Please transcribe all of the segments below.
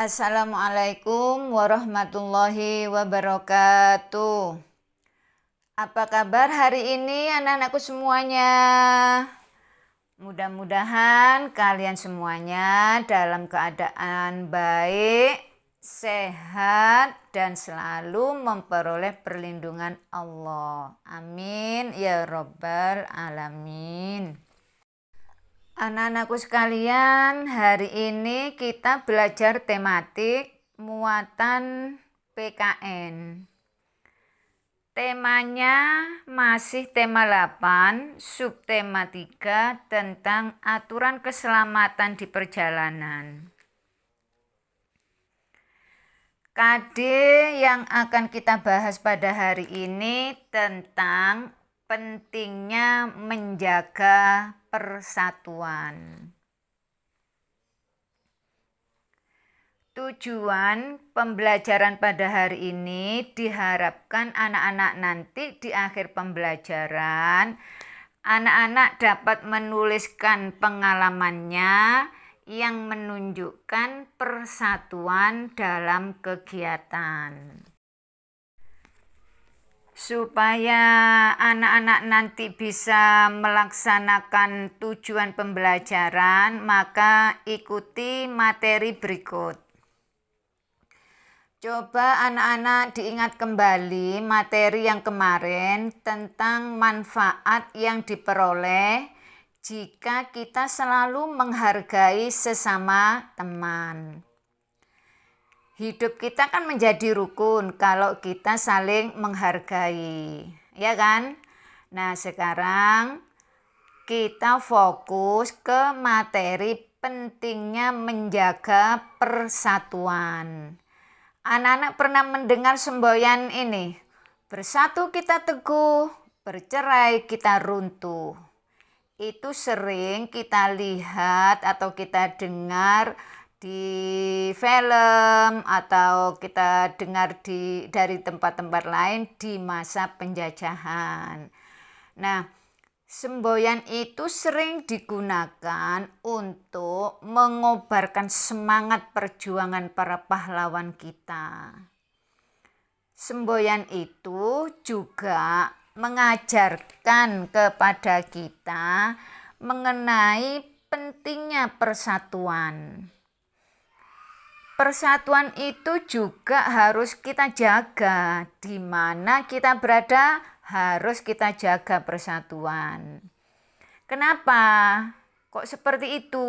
Assalamualaikum warahmatullahi wabarakatuh. Apa kabar hari ini anak-anakku semuanya? Mudah-mudahan kalian semuanya dalam keadaan baik, sehat, dan selalu memperoleh perlindungan Allah. Amin ya Rabbal Alamin. Anak-anakku sekalian, hari ini kita belajar tematik muatan PKN. Temanya masih tema 8, subtema 3 tentang aturan keselamatan di perjalanan. KD yang akan kita bahas pada hari ini tentang pentingnya menjaga persatuan. Tujuan pembelajaran pada hari ini diharapkan anak-anak nanti di akhir pembelajaran, anak-anak dapat menuliskan pengalamannya yang menunjukkan persatuan dalam kegiatan. Supaya anak-anak nanti bisa melaksanakan tujuan pembelajaran, maka ikuti materi berikut. Coba anak-anak diingat kembali materi yang kemarin tentang manfaat yang diperoleh jika kita selalu menghargai sesama teman. Hidup kita kan menjadi rukun kalau kita saling menghargai, ya kan? Nah, sekarang kita fokus ke materi pentingnya menjaga persatuan. Anak-anak pernah mendengar semboyan ini, bersatu kita teguh, bercerai kita runtuh. Itu sering kita lihat atau kita dengar di film atau kita dengar dari tempat-tempat lain di masa penjajahan. Nah, semboyan itu sering digunakan untuk mengobarkan semangat perjuangan para pahlawan kita. Semboyan itu juga mengajarkan kepada kita mengenai pentingnya persatuan. Persatuan itu juga harus kita jaga. Di mana kita berada, harus kita jaga persatuan. Kenapa? Kok seperti itu?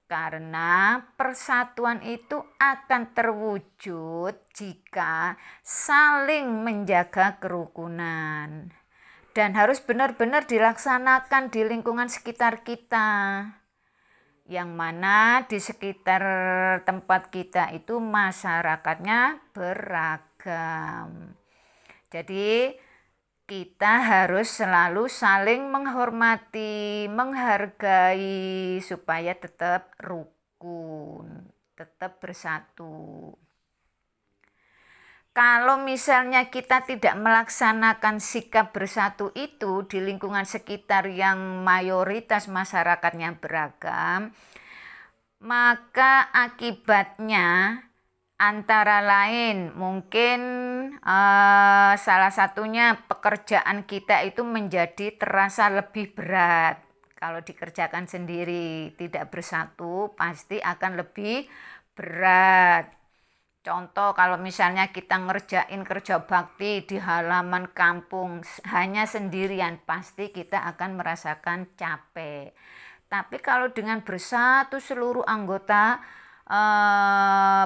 Karena persatuan itu akan terwujud jika saling menjaga kerukunan. Dan harus benar-benar dilaksanakan di lingkungan sekitar kita. Yang mana di sekitar tempat kita itu masyarakatnya beragam. Jadi kita harus selalu saling menghormati, menghargai supaya tetap rukun, tetap bersatu. Kalau misalnya kita tidak melaksanakan sikap bersatu itu di lingkungan sekitar yang mayoritas masyarakatnya beragam, maka akibatnya antara lain mungkin salah satunya pekerjaan kita itu menjadi terasa lebih berat. Kalau dikerjakan sendiri tidak bersatu pasti akan lebih berat. Contoh kalau misalnya kita ngerjain kerja bakti di halaman kampung hanya sendirian, pasti kita akan merasakan capek. Tapi kalau dengan bersatu seluruh anggota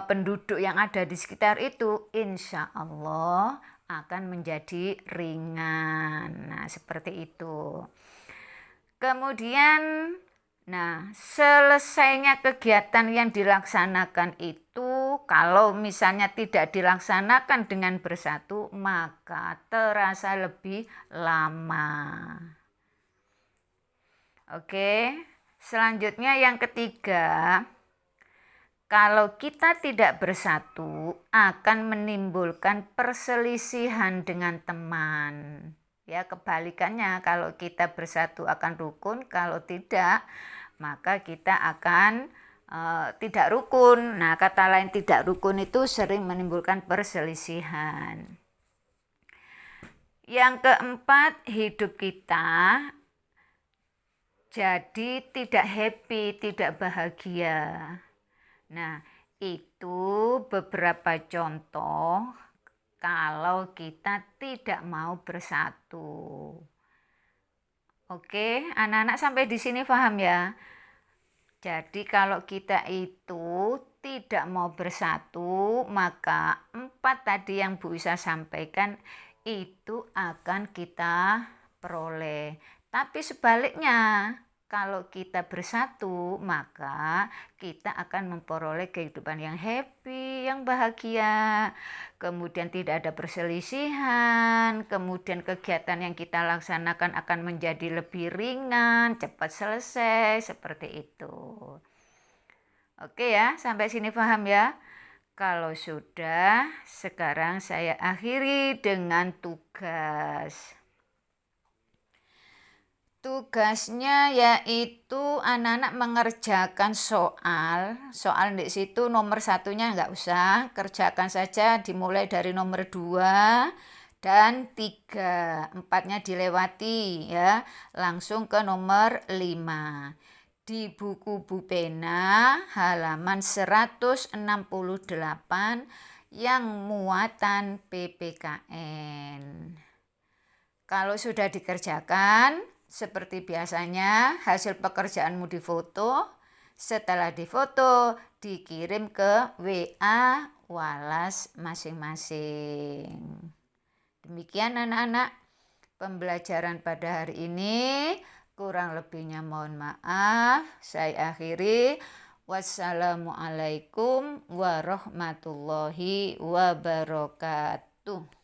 penduduk yang ada di sekitar itu, insya Allah akan menjadi ringan. Nah, seperti itu. Kemudian, selesainya kegiatan yang dilaksanakan itu, kalau misalnya tidak dilaksanakan dengan bersatu, maka terasa lebih lama. Oke, selanjutnya yang ketiga, kalau kita tidak bersatu akan menimbulkan perselisihan dengan teman. Ya, kebalikannya, kalau kita bersatu akan rukun, kalau tidak maka kita akan tidak rukun. Nah, kata lain tidak rukun itu sering menimbulkan perselisihan. Yang keempat, hidup kita jadi tidak happy, tidak bahagia. Nah, itu beberapa contoh kalau kita tidak mau bersatu. Oke, anak-anak sampai di sini paham ya? Jadi kalau kita itu tidak mau bersatu, maka 4 tadi yang Bu Isa sampaikan itu akan kita peroleh. Tapi sebaliknya, kalau kita bersatu, maka kita akan memperoleh kehidupan yang happy, yang bahagia. Kemudian tidak ada perselisihan, kemudian kegiatan yang kita laksanakan akan menjadi lebih ringan, cepat selesai, seperti itu. Oke ya, sampai sini paham ya? Kalau sudah, sekarang saya akhiri dengan tugas. Tugasnya yaitu anak-anak mengerjakan soal di situ nomor 1-nya nggak usah, kerjakan saja dimulai dari nomor 2 dan 3, 4-nya dilewati ya, langsung ke nomor 5. Di buku Bu Pena halaman 168 yang muatan PPKN. Kalau sudah dikerjakan, seperti biasanya, hasil pekerjaanmu difoto. Setelah difoto, dikirim ke WA Walas masing-masing. Demikian anak-anak, pembelajaran pada hari ini. Kurang lebihnya mohon maaf. Saya akhiri. Wassalamualaikum warahmatullahi wabarakatuh.